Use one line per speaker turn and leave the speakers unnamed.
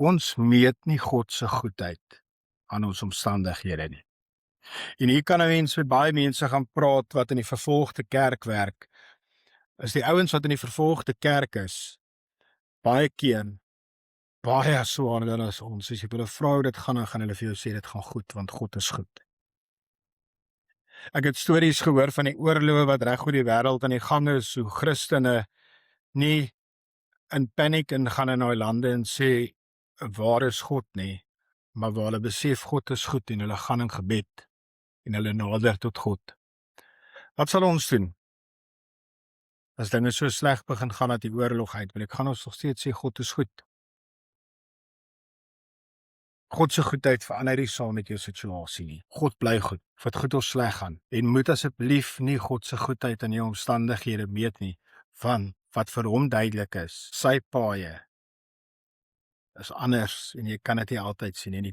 Ons meet nie God se goedheid aan ons omstandighede nie. En hier kan 'n mens met baie mense gaan praat wat in die vervolgde kerk werk. Is die ouens wat in die vervolgde kerk is, baie keer baie swaarder as ons. As jy wil 'n vrou dit gaan, dan gaan hulle vir jou sê dit gaan goed, want God is goed. Ek het stories gehoor van die oorloë wat reg oor die wêreld aan die gang is, hoe Christene nie in paniek ingaan in daai lande en sê, waar is God nie, maar waar hulle besef God is goed en hulle gaan in gebed en hulle nader tot God. Wat sal ons doen? As dinge so sleg begin gaan dat die oorlog uitbreek, gaan ons nog steeds sê God is goed. God se goedheid verander nie saam met jou situasie nie. God bly goed, of dit goed of sleg gaan. En moet asseblief nie God se goedheid aan jou omstandighede meet nie, want wat vir hom duidelik is, sy paaie is anders en jy kan dit nie altyd sien nie. Die